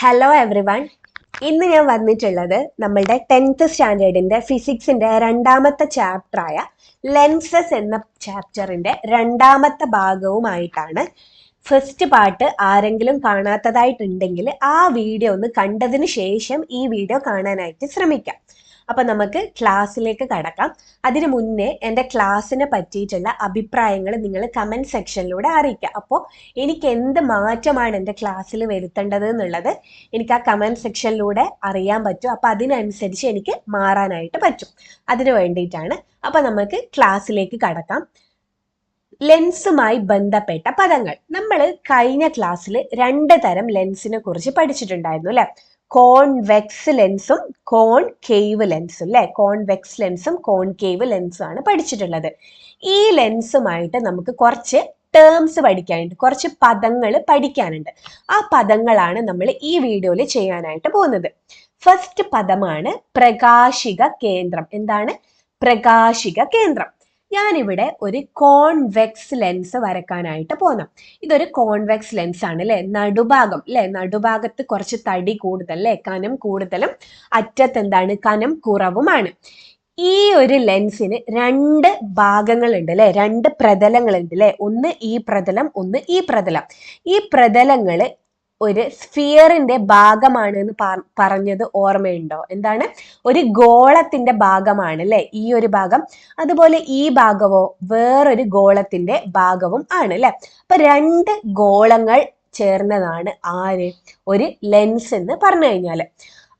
Hello every one. ഇന്ന് ഞാൻ വന്നിട്ടുള്ളത് നമ്മളുടെ 10th സ്റ്റാൻഡേർഡിന്റെ ഫിസിക്സിന്റെ രണ്ടാമത്തെ ചാപ്റ്ററായ ലെൻസസ് എന്ന ചാപ്റ്ററിന്റെ രണ്ടാമത്തെ ഭാഗവുമായിട്ടാണ്. ഫസ്റ്റ് പാർട്ട് ആരെങ്കിലും കാണാത്തതായിട്ടുണ്ടെങ്കിൽ ആ വീഡിയോ ഒന്ന് കണ്ടതിന് ശേഷം ഈ വീഡിയോ കാണാനായിട്ട് ശ്രമിക്കാം. അപ്പൊ നമുക്ക് ക്ലാസ്സിലേക്ക് കടക്കാം. അതിനു മുന്നേ എൻ്റെ ക്ലാസ്സിനെ പറ്റിയിട്ടുള്ള അഭിപ്രായങ്ങൾ നിങ്ങൾ കമന്റ് സെക്ഷനിലൂടെ അറിയിക്കുക. അപ്പോൾ എനിക്ക് എന്ത് മാറ്റമാണ് എൻ്റെ ക്ലാസ്സിൽ വരുത്തേണ്ടത് എന്നുള്ളത് എനിക്ക് ആ കമന്റ് സെക്ഷനിലൂടെ അറിയാൻ പറ്റും. അപ്പൊ അതിനനുസരിച്ച് എനിക്ക് മാറാനായിട്ട് പറ്റും. അതിനു വേണ്ടിയിട്ടാണ്. അപ്പൊ നമുക്ക് ക്ലാസ്സിലേക്ക് കടക്കാം. ലെൻസുമായി ബന്ധപ്പെട്ട പദങ്ങൾ. നമ്മൾ കഴിഞ്ഞ ക്ലാസ്സിൽ 2 തരം ലെൻസിനെ കുറിച്ച് പഠിച്ചിട്ടുണ്ടായിരുന്നു അല്ലെ? കോൺവെക്സ് ലെൻസും കോൺകേവ് ലെൻസും അല്ലെ? കോൺവെക്സ് ലെൻസും കോൺകേവ് ലെൻസും ആണ് പഠിച്ചിട്ടുള്ളത്. ഈ ലെൻസുമായിട്ട് നമുക്ക് കുറച്ച് ടേംസ് പഠിക്കാനുണ്ട്, കുറച്ച് പദങ്ങൾ പഠിക്കാനുണ്ട്. ആ പദങ്ങളാണ് നമ്മൾ ഈ വീഡിയോയിൽ ചെയ്യാനായിട്ട് പോകുന്നത്. ഫസ്റ്റ് പദമാണ് പ്രകാശിക കേന്ദ്രം. എന്താണ് പ്രകാശിക കേന്ദ്രം? ഞാനിവിടെ ഒരു കോൺവെക്സ് ലെൻസ് വരക്കാനായിട്ട് പോന്നു. ഇതൊരു കോൺവെക്സ് ലെൻസ് ആണ് അല്ലെ? നടുഭാഗം അല്ലെ? നടുഭാഗത്ത് കുറച്ച് തടി കൂടുതൽ അല്ലെ? കനം കൂടുതലും അറ്റത്ത് എന്താണ്? കനം കുറവുമാണ്. ഈ ഒരു ലെൻസിന് 2 ഭാഗങ്ങളുണ്ട് അല്ലെ? 2 പ്രതലങ്ങളുണ്ട് അല്ലെ? ഒന്ന് ഈ പ്രതലം, ഒന്ന് ഈ പ്രതലം. ഈ പ്രതലങ്ങള് ഒരു സ്ഫിയറിന്റെ ഭാഗമാണ് എന്ന് പറഞ്ഞത് ഓർമ്മയുണ്ടോ? എന്താണ്? ഒരു ഗോളത്തിന്റെ ഭാഗമാണ് അല്ലെ ഈ ഒരു ഭാഗം. അതുപോലെ ഈ ഭാഗവോ വേറൊരു ഗോളത്തിന്റെ ഭാഗവും ആണ് അല്ലെ? അപ്പൊ 2 ഗോളങ്ങൾ ചേർന്നതാണ് ആര്? ഒരു ലെൻസ് എന്ന് പറഞ്ഞു കഴിഞ്ഞാല്.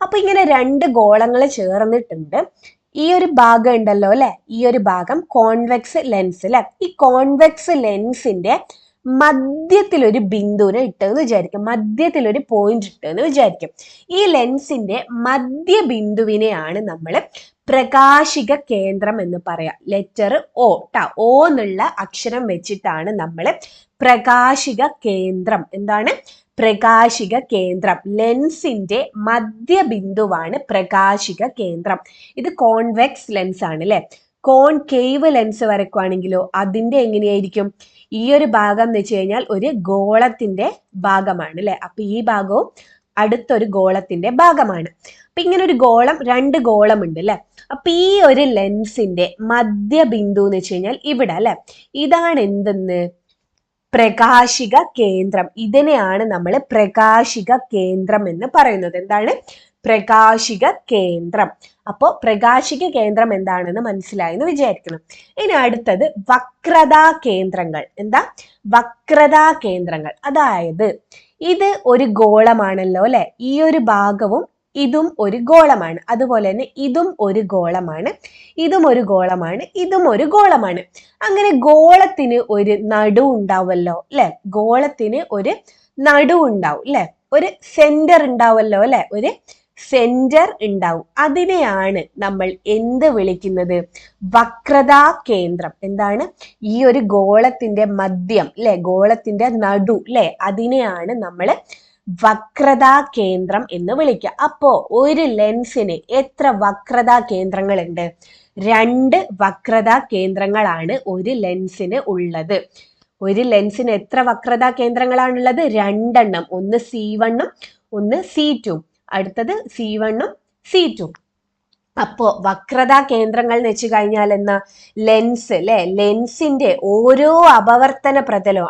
അപ്പൊ ഇങ്ങനെ 2 ഗോളങ്ങൾ ചേർന്നിട്ടുണ്ട്. ഈ ഒരു ഭാഗം ഉണ്ടല്ലോ അല്ലെ? ഈ ഒരു ഭാഗം കോൺവെക്സ് ലെൻസ് അല്ലെ? ഈ കോൺവെക്സ് ലെൻസിന്റെ മധ്യത്തിൽ ഒരു ബിന്ദുവിനെ ഇട്ടെന്ന് വിചാരിക്കും, മധ്യത്തിൽ ഒരു പോയിന്റ് ഇട്ടെന്ന് വിചാരിക്കും. ഈ ലെൻസിന്റെ മധ്യ ബിന്ദുവിനെയാണ് നമ്മൾ പ്രകാശിക കേന്ദ്രം എന്ന് പറയാം. ലെറ്റർ ഓ ഓ എന്നുള്ള അക്ഷരം വെച്ചിട്ടാണ് നമ്മൾ പ്രകാശിക കേന്ദ്രം. എന്താണ്? പ്രകാശിക കേന്ദ്രം. ലെൻസിന്റെ മധ്യബിന്ദുവാണ് പ്രകാശിക കേന്ദ്രം. ഇത് കോൺവെക്സ് ലെൻസ് ആണ് അല്ലെ? കോൺകേവ് ലെൻസ് വരക്കുവാണെങ്കിലോ അതിന്റെ എങ്ങനെയായിരിക്കും? ഈ ഒരു ഭാഗം എന്ന് വെച്ച് കഴിഞ്ഞാൽ ഒരു ഗോളത്തിന്റെ ഭാഗമാണ് അല്ലെ? അപ്പൊ ഈ ഭാഗവും അടുത്തൊരു ഗോളത്തിന്റെ ഭാഗമാണ്. അപ്പൊ ഇങ്ങനെ ഒരു ഗോളം, 2 ഗോളം ഉണ്ട് അല്ലെ? അപ്പൊ ഈ ഒരു ലെൻസിന്റെ മധ്യബിന്ദു എന്ന് വെച്ച് കഴിഞ്ഞാൽ ഇവിടെ അല്ലെ? ഇതാണ് എന്തെന്ന്? പ്രകാശിക കേന്ദ്രം. ഇതിനെയാണ് നമ്മൾ പ്രകാശിക കേന്ദ്രം എന്ന് പറയുന്നത്. എന്താണ്? പ്രകാശിക കേന്ദ്രം. അപ്പോ പ്രകാശിക കേന്ദ്രം എന്താണെന്ന് മനസ്സിലായി എന്ന് വിചാരിക്കണം. ഇനി അടുത്തത് വക്രതാ കേന്ദ്രങ്ങൾ. എന്താ? വക്രതാ കേന്ദ്രങ്ങൾ. അതായത് ഇത് ഒരു ഗോളമാണല്ലോ അല്ലെ? ഈ ഒരു ഭാഗവും ഇതും ഒരു ഗോളമാണ്. അതുപോലെ തന്നെ ഇതും ഒരു ഗോളമാണ്, ഇതും ഒരു ഗോളമാണ്, ഇതും ഒരു ഗോളമാണ്. അങ്ങനെ ഗോളത്തിന് ഒരു നടു ഉണ്ടാവുമല്ലോ അല്ലെ? ഗോളത്തിന് ഒരു നടു ഉണ്ടാവും അല്ലെ? ഒരു സെന്റർ ഉണ്ടാവുമല്ലോ അല്ലെ? ഒരു സെന്റർ ഉണ്ടാവും. അതിനെയാണ് നമ്മൾ എന്ത് വിളിക്കുന്നത്? വക്രതാ കേന്ദ്രം. എന്താണ്? ഈ ഒരു ഗോളത്തിന്റെ മധ്യം അല്ലെ? ഗോളത്തിന്റെ നടു അല്ലെ? അതിനെയാണ് നമ്മൾ വക്രതാ കേന്ദ്രം എന്ന് വിളിക്കുക. അപ്പോ ഒരു ലെൻസിന് എത്ര വക്രതാ കേന്ദ്രങ്ങളുണ്ട്? 2 വക്രതാ കേന്ദ്രങ്ങളാണ് ഒരു ലെൻസിന് ഉള്ളത്. ഒരു ലെൻസിന് എത്ര വക്രതാ കേന്ദ്രങ്ങളാണുള്ളത്? 2 എണ്ണം. ഒന്ന് C1 ഒന്ന് C2. അടുത്തത് C1 C2. അപ്പോ വക്രതാ കേന്ദ്രങ്ങൾ എന്ന് വെച്ച് കഴിഞ്ഞാൽ എന്നാ? ലെൻസ് അല്ലെ? ലെൻസിന്റെ ഓരോ അപവർത്തന പ്രതലം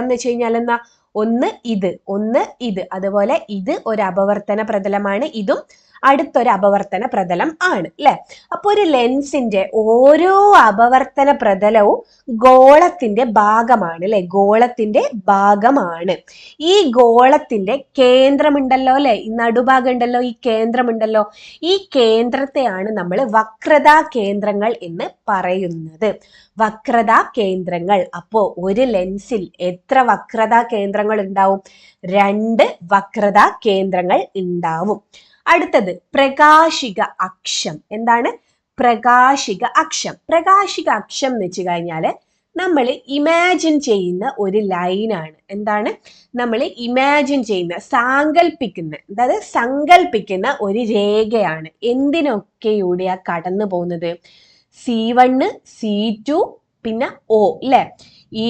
എന്ന് വെച്ച് കഴിഞ്ഞാൽ എന്നാ? ഒന്ന് ഇത്, ഒന്ന് ഇത്. അതുപോലെ ഇത് ഒരു അപവർത്തന പ്രതലമാണ്, ഇതും അടുത്തൊരു അപവർത്തന പ്രതലം ആണ് അല്ലെ? അപ്പൊ ഒരു ലെൻസിന്റെ ഓരോ അപവർത്തന പ്രതലവും ഗോളത്തിന്റെ ഭാഗമാണ് അല്ലെ? ഗോളത്തിന്റെ ഭാഗമാണ്. ഈ ഗോളത്തിന്റെ കേന്ദ്രമുണ്ടല്ലോ അല്ലെ? ഈ നടുഭാഗം ഉണ്ടല്ലോ, ഈ കേന്ദ്രമുണ്ടല്ലോ, ഈ കേന്ദ്രത്തെയാണ് നമ്മൾ വക്രതാ കേന്ദ്രങ്ങൾ എന്ന് പറയുന്നത്. വക്രതാ കേന്ദ്രങ്ങൾ. അപ്പോ ഒരു ലെൻസിൽ എത്ര വക്രതാ കേന്ദ്രങ്ങൾ ഉണ്ടാവും? 2 വക്രതാ കേന്ദ്രങ്ങൾ ഉണ്ടാവും. അടുത്തത് പ്രകാശിക അക്ഷം. എന്താണ്? പ്രകാശിക അക്ഷം. പ്രകാശിക അക്ഷം എന്ന് വെച്ച് കഴിഞ്ഞാല് നമ്മൾ ഇമാജിൻ ചെയ്യുന്ന ഒരു ലൈനാണ്. എന്താണ്? നമ്മൾ ഇമാജിൻ ചെയ്യുന്ന, സങ്കല്പിക്കുന്ന ഒരു രേഖയാണ്. എന്തിനൊക്കെയൂടെയാ കടന്നു പോകുന്നത്? C1 C2 പിന്നെ O അല്ലെ? ഈ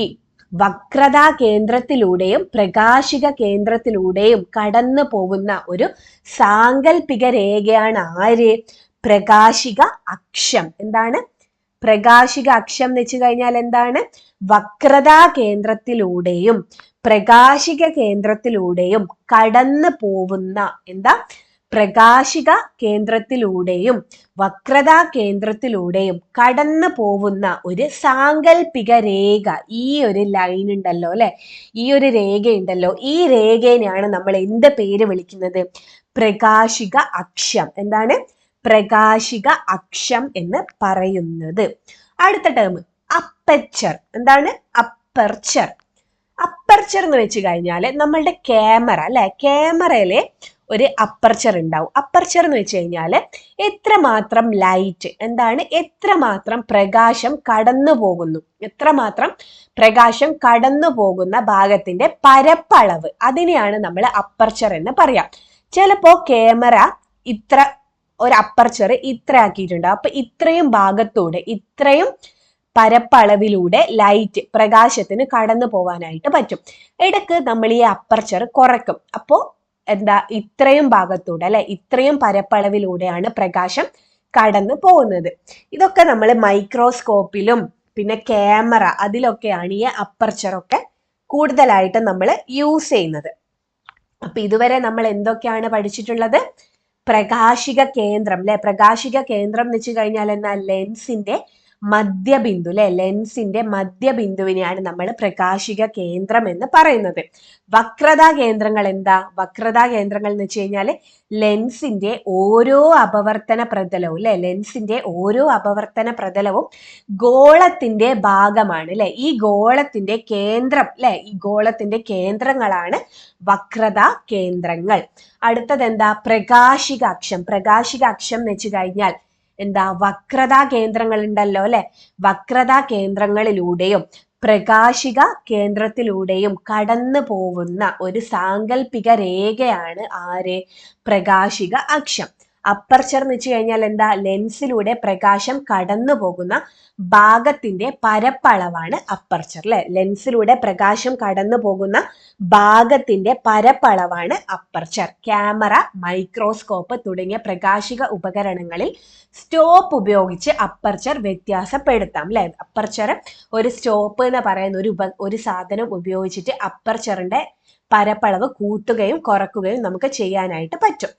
വക്രതാ കേന്ദ്രത്തിലൂടെയും പ്രകാശിക കേന്ദ്രത്തിലൂടെയും കടന്നു പോകുന്ന ഒരു സാങ്കല്പിക രേഖയാണ് ആര്? പ്രകാശിക അക്ഷം. എന്താണ് പ്രകാശിക അക്ഷം എന്ന് വെച്ച് കഴിഞ്ഞാൽ എന്താണ്? വക്രതാ കേന്ദ്രത്തിലൂടെയും പ്രകാശിക കേന്ദ്രത്തിലൂടെയും കടന്നു പോകുന്ന എന്താ? പ്രകാശിക കേന്ദ്രത്തിലൂടെയും വക്രതാ കേന്ദ്രത്തിലൂടെയും കടന്നു പോകുന്ന ഒരു സാങ്കല്പിക രേഖ. ഈ ഒരു ലൈൻ ഉണ്ടല്ലോ അല്ലെ, ഈ ഒരു രേഖ ഉണ്ടല്ലോ, ഈ രേഖേനെയാണ് നമ്മൾ എന്ത് പേര് വിളിക്കുന്നത്? പ്രകാശിക അക്ഷം. എന്താണ്? പ്രകാശിക അക്ഷം എന്ന് പറയുന്നത്. അടുത്ത ടേം അപ്പർച്ചർ. എന്താണ്? അപ്പർച്ചർ. അപ്പർച്ചർ എന്ന് വെച്ച് കഴിഞ്ഞാൽ നമ്മളുടെ ക്യാമറ അല്ലെ, ക്യാമറയിലെ ഒരു അപ്പർച്ചർ ഉണ്ടാവും. അപ്പർച്ചർ എന്ന് വെച്ച് കഴിഞ്ഞാൽ എത്രമാത്രം ലൈറ്റ്, എന്താണ്, എത്രമാത്രം പ്രകാശം കടന്നു പോകുന്നു, എത്രമാത്രം പ്രകാശം കടന്നു പോകുന്ന ഭാഗത്തിന്റെ പരപ്പളവ്, അതിനെയാണ് നമ്മൾ അപ്പർച്ചർ എന്ന് പറയാം. ചിലപ്പോ ക്യാമറ ഇത്ര ഒരു അപ്പർച്ചർ ഇത്ര ആക്കിയിട്ടുണ്ട്, അപ്പൊ ഇത്രയും ഭാഗത്തൂടെ ഇത്രയും പരപ്പളവിലൂടെ ലൈറ്റ് പ്രകാശത്തിന് കടന്നു പോകാനായിട്ട് പറ്റും. ഇടയ്ക്ക് നമ്മൾ ഈ അപ്പർച്ചർ കുറയ്ക്കും. അപ്പോൾ എന്താ, ഇത്രയും ഭാഗത്തൂടെ അല്ലെ, ഇത്രയും പരപ്പളവിലൂടെയാണ് പ്രകാശം കടന്നു പോകുന്നത്. ഇതൊക്കെ നമ്മൾ മൈക്രോസ്കോപ്പിലും പിന്നെ ക്യാമറ അതിലൊക്കെയാണ് ഈ അപ്പർച്ചറൊക്കെ കൂടുതലായിട്ട് നമ്മൾ യൂസ് ചെയ്യുന്നത്. അപ്പൊ ഇതുവരെ നമ്മൾ എന്തൊക്കെയാണ് പഠിച്ചിട്ടുള്ളത്? പ്രകാശിക കേന്ദ്രം അല്ലെ, പ്രകാശിക കേന്ദ്രം എന്ന് വെച്ച് കഴിഞ്ഞാൽ എന്നാ, ലെൻസിന്റെ മധ്യബിന്ദു അല്ലെ, ലെൻസിന്റെ മധ്യബിന്ദുവിനെയാണ് നമ്മൾ പ്രകാശിക കേന്ദ്രം എന്ന് പറയുന്നത്. വക്രതാ കേന്ദ്രങ്ങൾ എന്താ? വക്രതാ കേന്ദ്രങ്ങൾ എന്ന് വെച്ച് കഴിഞ്ഞാല് ലെൻസിന്റെ ഓരോ അപവർത്തന പ്രതലവും അല്ലെ, ലെൻസിന്റെ ഓരോ അപവർത്തന പ്രതലവും ഗോളത്തിന്റെ ഭാഗമാണ് അല്ലെ. ഈ ഗോളത്തിന്റെ കേന്ദ്രം അല്ലെ, ഈ ഗോളത്തിന്റെ കേന്ദ്രങ്ങളാണ് വക്രതാ കേന്ദ്രങ്ങൾ. അടുത്തത് എന്താ? പ്രകാശിക അക്ഷം. പ്രകാശിക അക്ഷം എന്ന് വെച്ച് കഴിഞ്ഞാൽ എന്താ? വക്രതാ കേന്ദ്രങ്ങൾ ഉണ്ടല്ലോ അല്ലെ, വക്രതാ കേന്ദ്രങ്ങളിലൂടെയും പ്രകാശിക കേന്ദ്രത്തിലൂടെയും കടന്നു പോകുന്ന ഒരു സാങ്കല്പിക രേഖയാണ് ആര്? പ്രകാശിക അക്ഷം. അപ്പർച്ചർ എന്ന് വെച്ച് കഴിഞ്ഞാൽ എന്താ? ലെൻസിലൂടെ പ്രകാശം കടന്നു പോകുന്ന ഭാഗത്തിന്റെ പരപ്പളവാണ് അപ്പർച്ചർ അല്ലെ. ലെൻസിലൂടെ പ്രകാശം കടന്നു പോകുന്ന ഭാഗത്തിന്റെ പരപ്പളവാണ് അപ്പർച്ചർ. ക്യാമറ, മൈക്രോസ്കോപ്പ് തുടങ്ങിയ പ്രകാശിക ഉപകരണങ്ങളിൽ സ്റ്റോപ്പ് ഉപയോഗിച്ച് അപ്പർച്ചർ വ്യത്യാസപ്പെടുത്താം അല്ലെ. അപ്പർച്ചർ ഒരു സ്റ്റോപ്പ് എന്ന് പറയുന്ന ഒരു സാധനം ഉപയോഗിച്ചിട്ട് അപ്പർച്ചറിന്റെ പരപ്പളവ് കൂട്ടുകയും കുറക്കുകയും നമുക്ക് ചെയ്യാനായിട്ട് പറ്റും.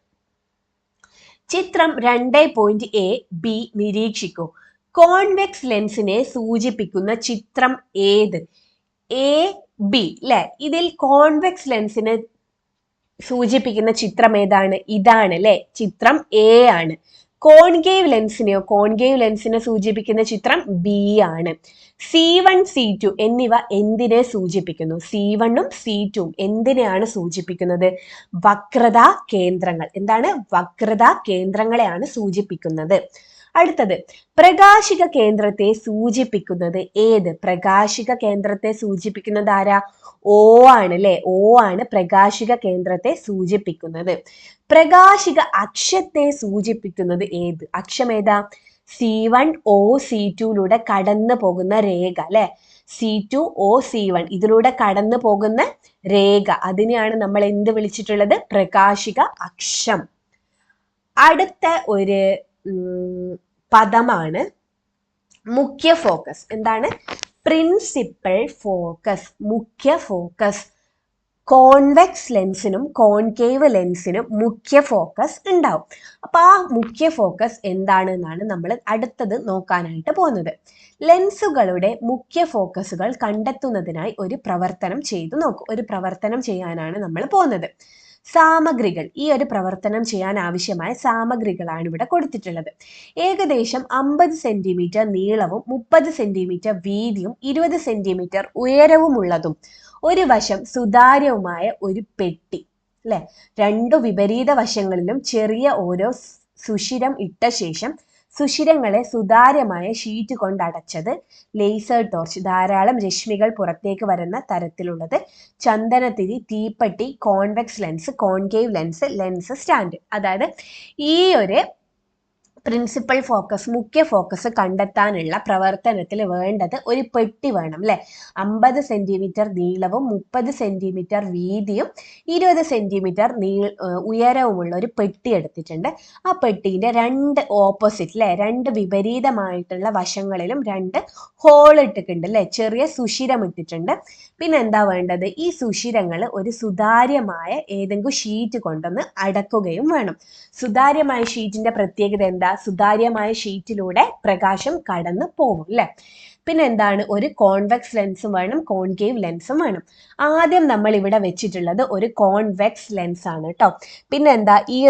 ചിത്രം 2.a ബി നിരീക്ഷിക്കൂ. കോൺവെക്സ് ലെൻസിനെ സൂചിപ്പിക്കുന്ന ചിത്രം ഏത്? എ, ബി അല്ലെ. ഇതിൽ കോൺവെക്സ് ലെൻസിനെ സൂചിപ്പിക്കുന്ന ചിത്രം ഏതാണ്? ഇതാണ് അല്ലെ, ചിത്രം എ ആണ്. കോൺകേവ് ലെൻസിനെ സൂചിപ്പിക്കുന്ന ചിത്രം ബി ആണ്. C1 C2 എന്നിവ എന്തിനെ സൂചിപ്പിക്കുന്നു? C1ഉം C2ഉം എന്തിനെയാണ് സൂചിപ്പിക്കുന്നത്? വക്രതാ കേന്ദ്രങ്ങൾ. എന്താണ്? വക്രതാ കേന്ദ്രങ്ങളെയാണ് സൂചിപ്പിക്കുന്നത്. അടുത്തത് പ്രകാശിക കേന്ദ്രത്തെ സൂചിപ്പിക്കുന്നത് ഏത്? പ്രകാശിക കേന്ദ്രത്തെ സൂചിപ്പിക്കുന്നത് ആരാ? O ആണ് അല്ലെ. O ആണ് പ്രകാശിക കേന്ദ്രത്തെ സൂചിപ്പിക്കുന്നത്. പ്രകാശിക അക്ഷത്തെ സൂചിപ്പിക്കുന്നത് ഏത്? അക്ഷം ഏതാ? C1O C2ലൂടെ കടന്നു പോകുന്ന രേഖ അല്ലെ. C2O C1 ഇതിലൂടെ കടന്നു പോകുന്ന രേഖ, അതിനെയാണ് നമ്മൾ എന്ത് വിളിച്ചിട്ടുള്ളത്? പ്രകാശിക അക്ഷം. അടുത്ത ഒരു പദമാണ് മുഖ്യ ഫോക്കസ്. എന്താണ്? പ്രിൻസിപ്പൽ ഫോക്കസ്, മുഖ്യ ഫോക്കസ്. കോൺവെക്സ് ലെൻസിനും കോൺകേവ് ലെൻസിനും മുഖ്യ ഫോക്കസ് ഉണ്ടാവും. അപ്പൊ ആ മുഖ്യ ഫോക്കസ് എന്താണെന്നാണ് നമ്മൾ അടുത്തത് നോക്കാനായിട്ട് പോകുന്നത്. ലെൻസുകളുടെ മുഖ്യ ഫോക്കസുകൾ കണ്ടെത്തുന്നതിനായി ഒരു പ്രവർത്തനം ചെയ്തു നോക്കും. ഒരു പ്രവർത്തനം ചെയ്യാനാണ് നമ്മൾ പോകുന്നത്. സാമഗ്രികൾ, ഈ ഒരു പ്രവർത്തനം ചെയ്യാൻ ആവശ്യമായ സാമഗ്രികളാണ് ഇവിടെ കൊടുത്തിട്ടുള്ളത്. ഏകദേശം 50 സെന്റിമീറ്റർ നീളവും 30 സെന്റിമീറ്റർ വീതിയും 20 സെന്റിമീറ്റർ ഉയരവുമുള്ളതും ഒരു വശം സുതാര്യവുമായ ഒരു പെട്ടി അല്ലെ. രണ്ടു വിപരീത വശങ്ങളിലും ചെറിയ ഓരോ സുഷിരം ഇട്ട ശേഷം സുഷിരങ്ങളെ സുതാര്യമായ ഷീറ്റ് കൊണ്ട് അടച്ചത്, ലേസർ ടോർച്ച്, ധാരാളം രശ്മികൾ പുറത്തേക്ക് വരുന്ന തരത്തിലുള്ളത്, ചന്ദനത്തിരി, തീപ്പെട്ടി, convex lens, concave lens, lens stand. അതായത് ഈ ഒരു പ്രിൻസിപ്പൽ ഫോക്കസ്, മുഖ്യ ഫോക്കസ് കണ്ടെത്താനുള്ള പ്രവർത്തനത്തിൽ വേണ്ടത് ഒരു പെട്ടി വേണം അല്ലെ. 50 സെന്റിമീറ്റർ നീളവും 30 സെന്റിമീറ്റർ വീതിയും 20 സെന്റിമീറ്റർ ഉയരവുമുള്ള ഒരു പെട്ടി എടുത്തിട്ടുണ്ട്. ആ പെട്ടീൻ്റെ രണ്ട് ഓപ്പോസിറ്റ് അല്ലെ, രണ്ട് വിപരീതമായിട്ടുള്ള വശങ്ങളിലും രണ്ട് ഹോൾ ഇട്ടിട്ടുണ്ട് അല്ലെ, ചെറിയ സുഷിരം ഇട്ടിട്ടുണ്ട്. പിന്നെ എന്താ വേണ്ടത്, ഈ സുഷിരങ്ങൾ ഒരു സുതാര്യമായ ഏതെങ്കിലും ഷീറ്റ് കൊണ്ടൊന്ന് അടക്കുകയും വേണം. സുതാര്യമായ ഷീറ്റിന്റെ പ്രത്യേകത എന്താ, സുതാര്യമായ ഷീറ്റിലൂടെ പ്രകാശം കടന്നു പോകും അല്ലെ. പിന്നെ എന്താണ്, ഒരു കോൺവെക്സ് ലെൻസും വേണം, കോൺകേവ് ലെൻസും വേണം. ആദ്യം നമ്മൾ ഇവിടെ വെച്ചിട്ടുള്ളത് ഒരു കോൺവെക്സ് ലെൻസ് ആണ് കേട്ടോ. പിന്നെ എന്താ, ഈ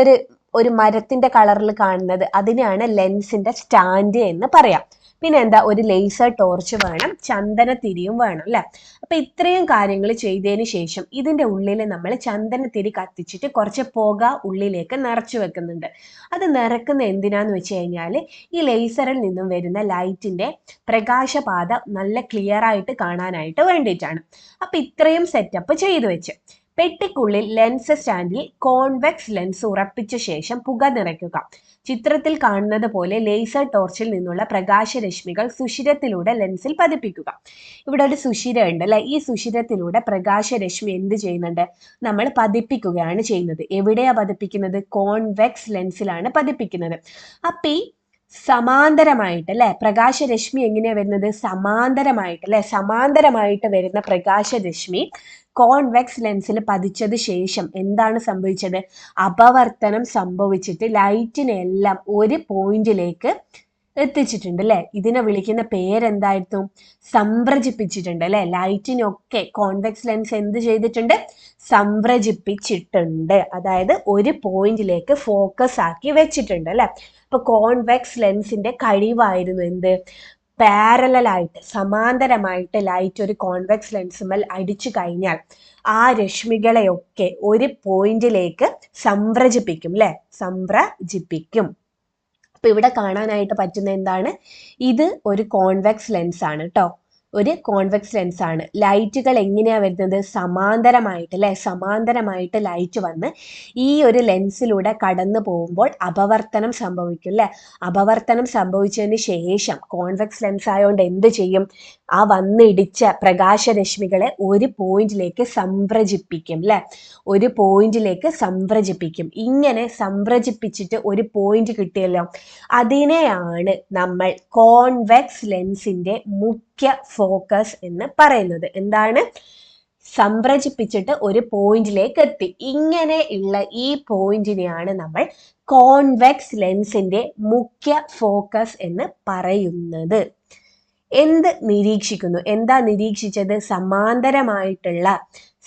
ഒരു മരത്തിന്റെ കളറിൽ കാണുന്നത് അതിനെയാണ് ലെൻസിന്റെ സ്റ്റാൻഡ് എന്ന് പറയാം. പിന്നെ എന്താ, ഒരു ലേസർ ടോർച്ച് വേണം, ചന്ദനത്തിരിയും വേണം അല്ലെ. അപ്പൊ ഇത്രയും കാര്യങ്ങൾ ചെയ്തതിന് ശേഷം ഇതിന്റെ ഉള്ളിൽ നമ്മൾ ചന്ദനത്തിരി കത്തിച്ചിട്ട് കുറച്ച് പുക ഉള്ളിലേക്ക് നിറച്ചു വെക്കുന്നുണ്ട്. അത് നിറക്കുന്ന എന്തിനാന്ന് വെച്ച് കഴിഞ്ഞാൽ ഈ ലേസറിൽ നിന്നും വരുന്ന ലൈറ്റിന്റെ പ്രകാശപാത നല്ല ക്ലിയർ ആയിട്ട് കാണാനായിട്ട് വേണ്ടിയിട്ടാണ്. അപ്പൊ ഇത്രയും സെറ്റപ്പ് ചെയ്തു വെച്ച് പെട്ടിക്കുള്ളിൽ ലെൻസ് സ്റ്റാൻഡിൽ കോൺവെക്സ് ലെൻസ് ഉറപ്പിച്ച ശേഷം പുക നിറയ്ക്കുക. ചിത്രത്തിൽ കാണുന്നത് പോലെ ലേസർ ടോർച്ചിൽ നിന്നുള്ള പ്രകാശരശ്മികൾ സുഷിരത്തിലൂടെ ലെൻസിൽ പതിപ്പിക്കുക. ഇവിടെ ഒരു സുഷിരം ഉണ്ട് അല്ലെ, ഈ സുഷിരത്തിലൂടെ പ്രകാശരശ്മി എന്ത് ചെയ്യുന്നുണ്ട്, നമ്മൾ പതിപ്പിക്കുകയാണ് ചെയ്യുന്നത്. എവിടെയാ പതിപ്പിക്കുന്നത്, കോൺവെക്സ് ലെൻസിലാണ് പതിപ്പിക്കുന്നത്. അപ്പൊ ഈ സമാന്തരമായിട്ട് അല്ലെ, പ്രകാശരശ്മി എങ്ങനെയാ വരുന്നത്, സമാന്തരമായിട്ട് അല്ലെ, സമാന്തരമായിട്ട് വരുന്ന പ്രകാശരശ്മി കോൺവെക്സ് ലെൻസിൽ പതിച്ചത് ശേഷം എന്താണ് സംഭവിച്ചത്, അപവർത്തനം സംഭവിച്ചിട്ട് ലൈറ്റിനെല്ലാം ഒരു പോയിന്റിലേക്ക് എത്തിച്ചിട്ടുണ്ട് അല്ലെ. ഇതിനെ വിളിക്കുന്ന പേരെന്തായിരുന്നു, സംപ്രജിപ്പിച്ചിട്ടുണ്ട് അല്ലെ. ലൈറ്റിനൊക്കെ കോൺവെക്സ് ലെൻസ് എന്ത് ചെയ്തിട്ടുണ്ട്, സംപ്രജിപ്പിച്ചിട്ടുണ്ട്. അതായത് ഒരു പോയിന്റിലേക്ക് ഫോക്കസ് ആക്കി വെച്ചിട്ടുണ്ട് അല്ലെ. അപ്പൊ കോൺവെക്സ് ലെൻസിന്റെ കഴിവായിരുന്നു എന്ത്, പാരലായിട്ട് സമാന്തരമായിട്ട് ലൈറ്റ് ഒരു കോൺവെക്സ് ലെൻസുമേൽ അടിച്ചു കഴിഞ്ഞാൽ ആ രശ്മികളെയൊക്കെ ഒരു പോയിന്റിലേക്ക് സംപ്രജിപ്പിക്കും അല്ലെ, സംപ്രജിപ്പിക്കും. അപ്പൊ ഇവിടെ കാണാനായിട്ട് പറ്റുന്ന എന്താണ്, ഇത് ഒരു കോൺവെക്സ് ലെൻസ് ആണ് കേട്ടോ, ഒരു കോൺവെക്സ് ലെൻസ് ആണ്. ലൈറ്റുകൾ എങ്ങനെയാ വരുന്നത്, സമാന്തരമായിട്ട് അല്ലെ, സമാന്തരമായിട്ട് ലൈറ്റ് വന്ന് ഈ ഒരു ലെൻസിലൂടെ കടന്നു പോകുമ്പോൾ അപവർത്തനം സംഭവിക്കും അല്ലെ. അപവർത്തനം സംഭവിച്ചതിന് ശേഷം കോൺവെക്സ് ലെൻസ് ആയതുകൊണ്ട് എന്ത് ചെയ്യും, ആ വന്നിടിച്ച പ്രകാശരശ്മികളെ ഒരു പോയിന്റിലേക്ക് സംപ്രജിപ്പിക്കും അല്ലെ, ഒരു പോയിന്റിലേക്ക് സംപ്രജിപ്പിക്കും. ഇങ്ങനെ സംപ്രജിപ്പിച്ചിട്ട് ഒരു പോയിന്റ് കിട്ടിയല്ലോ, അതിനെയാണ് നമ്മൾ കോൺവെക്സ് ലെൻസിന്റെ മുഖ്യ ഫോക്കസ് എന്ന് പറയുന്നത്. എന്താണ്, സംപ്രജിപ്പിച്ചിട്ട് ഒരു പോയിന്റിലേക്ക് എത്തി, ഇങ്ങനെ ഉള്ള ഈ പോയിന്റിനെയാണ് നമ്മൾ കോൺവെക്സ് ലെൻസിന്റെ മുഖ്യ ഫോക്കസ് എന്ന് പറയുന്നത്. എന്ത് നിരീക്ഷിക്കുന്നു, എന്താ നിരീക്ഷിച്ചത്,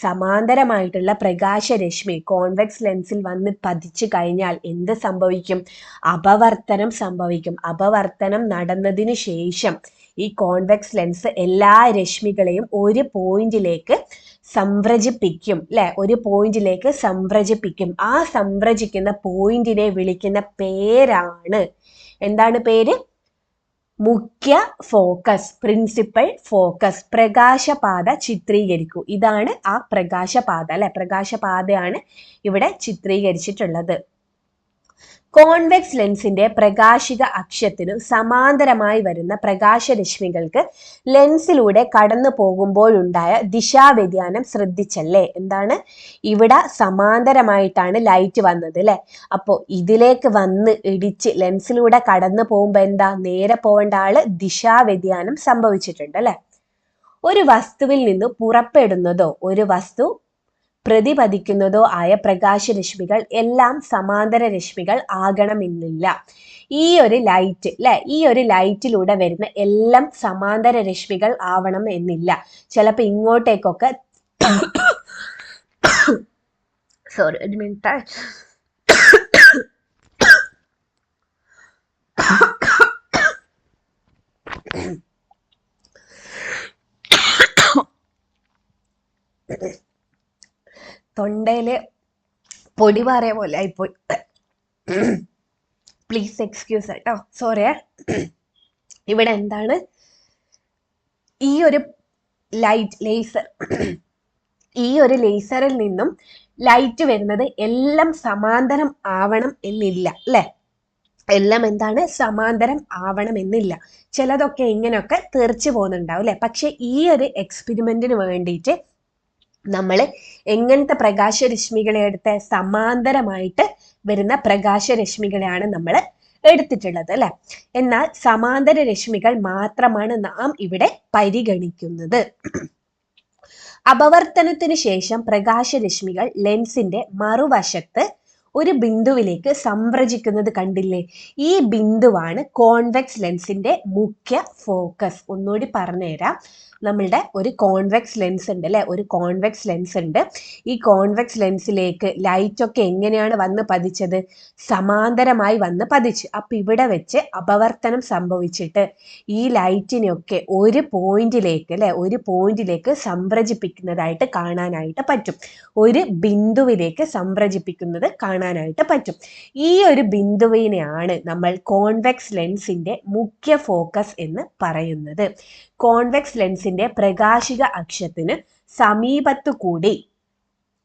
സമാന്തരമായിട്ടുള്ള പ്രകാശരശ്മി കോൺവെക്സ് ലെൻസിൽ വന്ന് പതിച്ചു കഴിഞ്ഞാൽ എന്ത് സംഭവിക്കും, അപവർത്തനം സംഭവിക്കും. അപവർത്തനം നടന്നതിന് ശേഷം ഈ കോൺവെക്സ് ലെൻസ് എല്ലാ രശ്മികളെയും ഒരു പോയിന്റിലേക്ക് സംപ്രജിപ്പിക്കും അല്ലെ, ഒരു പോയിന്റിലേക്ക് സംപ്രജിപ്പിക്കും. ആ സംപ്രജിക്കുന്ന പോയിന്റിനെ വിളിക്കുന്ന പേരാണ്, എന്താണ് പേര്, മുഖ്യ ഫോക്കസ്, പ്രിൻസിപ്പൽ ഫോക്കസ്. പ്രകാശപാത ചിത്രീകരിക്കൂ, ഇതാണ് ആ പ്രകാശപാത അല്ലെ, പ്രകാശപാതയാണ് ഇവിടെ ചിത്രീകരിച്ചിട്ടുള്ളത്. കോൺവെക്സ് ലെൻസിന്റെ പ്രകാശിക അക്ഷത്തിനു സമാന്തരമായി വരുന്ന പ്രകാശരശ്മികൾക്ക് ലെൻസിലൂടെ കടന്നു പോകുമ്പോഴുണ്ടായ ദിശാവ്യതിയാനം ശ്രദ്ധിച്ചല്ലേ. എന്താണ്, ഇവിടെ സമാന്തരമായിട്ടാണ് ലൈറ്റ് വന്നത് അല്ലെ. അപ്പോൾ ഇതിലേക്ക് വന്ന് ഇടിച്ച് ലെൻസിലൂടെ കടന്നു പോകുമ്പോൾ എന്താ, നേരെ പോകേണ്ട ആള് ദിശാവ്യതിയാനം സംഭവിച്ചിട്ടുണ്ട് അല്ലെ. ഒരു വസ്തുവിൽ നിന്ന് പുറപ്പെടുന്നതോ ഒരു വസ്തു പ്രതിപതിക്കുന്നതോ ആയ പ്രകാശരശ്മികൾ എല്ലാം സമാന്തര രശ്മികൾ ആകണമെന്നില്ല. ഈ ഒരു ലൈറ്റ് അല്ലെ, ഈ ഒരു ലൈറ്റിലൂടെ വരുന്ന എല്ലാം സമാന്തര രശ്മികൾ ആവണം എന്നില്ല. ചിലപ്പോൾ ഇങ്ങോട്ടേക്കൊക്കെ സോറി ഒരു മിനിറ്റ്, തൊണ്ടയില് പൊടി പാറിയ പോലെ ആയിപ്പോയി, പ്ലീസ് എക്സ്ക്യൂസ് കേട്ടോ, സോറി. ഇവിടെ എന്താണ്, ഈ ഒരു ലേസർ, ഈ ഒരു ലേസറിൽ നിന്നും ലൈറ്റ് വരുന്നത് എല്ലാം സമാന്തരം ആവണം എന്നില്ല അല്ലെ. എല്ലാം എന്താണ് സമാന്തരം ആവണമെന്നില്ല. ചിലതൊക്കെ ഇങ്ങനെയൊക്കെ തെറിച്ചു പോകുന്നുണ്ടാവും അല്ലെ. പക്ഷെ ഈ ഒരു എക്സ്പെരിമെന്റിന് വേണ്ടിയിട്ട് നമ്മൾ എങ്ങനത്തെ പ്രകാശരശ്മികളെ എടുത്ത് സമാന്തരമായിട്ട് വരുന്ന പ്രകാശരശ്മികളെയാണ് നമ്മൾ എടുത്തിട്ടുള്ളത് അല്ലെ. എന്നാൽ സമാന്തര രശ്മികൾ മാത്രമാണ് നാം ഇവിടെ പരിഗണിക്കുന്നത്. അപവർത്തനത്തിന് ശേഷം പ്രകാശരശ്മികൾ ലെൻസിന്റെ മറുവശത്ത് ഒരു ബിന്ദുവിലേക്ക് സംവ്രജിക്കുന്നത് കണ്ടില്ലേ? ഈ ബിന്ദുവാണ് കോൺവെക്സ് ലെൻസിന്റെ മുഖ്യ ഫോക്കസ്. ഒന്നുകൂടി പറഞ്ഞുതരാം. നമ്മളുടെ ഒരു കോൺവെക്സ് ലെൻസ് ഉണ്ട് അല്ലെ, ഒരു കോൺവെക്സ് ലെൻസ് ഉണ്ട്. ഈ കോൺവെക്സ് ലെൻസിലേക്ക് ലൈറ്റ് ഒക്കെ എങ്ങനെയാണ് വന്ന് പതിച്ചത്? സമാന്തരമായി വന്ന് പതിച്ചു. അപ്പൊ ഇവിടെ വെച്ച് അപവർത്തനം സംഭവിച്ചിട്ട് ഈ ലൈറ്റിനെയൊക്കെ ഒരു പോയിന്റിലേക്ക് അല്ലെ, ഒരു പോയിന്റിലേക്ക് സംവ്രജിപ്പിക്കുന്നതായിട്ട് കാണാനായിട്ട് പറ്റും. ഒരു ബിന്ദുവിലേക്ക് സംവ്രജിപ്പിക്കുന്നത് കാണാനായിട്ട് പറ്റും. ഈ ഒരു ബിന്ദുവിനെയാണ് നമ്മൾ കോൺവെക്സ് ലെൻസിന്റെ മുഖ്യ ഫോക്കസ് എന്ന് പറയുന്നത്. കോൺവെക്സ് ലെൻസിന്റെ പ്രകാശിക അക്ഷത്തിന് സമീപത്തു കൂടി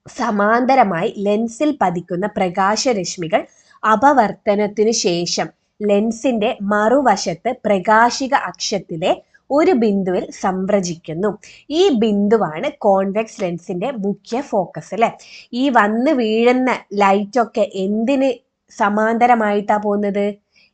സമാന്തരമായി ലെൻസിൽ പതിക്കുന്ന പ്രകാശരശ്മികൾ അപവർത്തനത്തിനു ശേഷം ലെൻസിന്റെ മറുവശത്ത് പ്രകാശിക അക്ഷത്തിലെ ഒരു ബിന്ദുവിൽ സംവ്രജിക്കുന്നു. ഈ ബിന്ദുവാണ് കോൺവെക്സ് ലെൻസിന്റെ മുഖ്യ ഫോക്കസ് അല്ലെ. ഈ വന്ന് വീഴുന്ന ലൈറ്റൊക്കെ എന്തിന് സമാന്തരമായിട്ടാ പോകുന്നത്?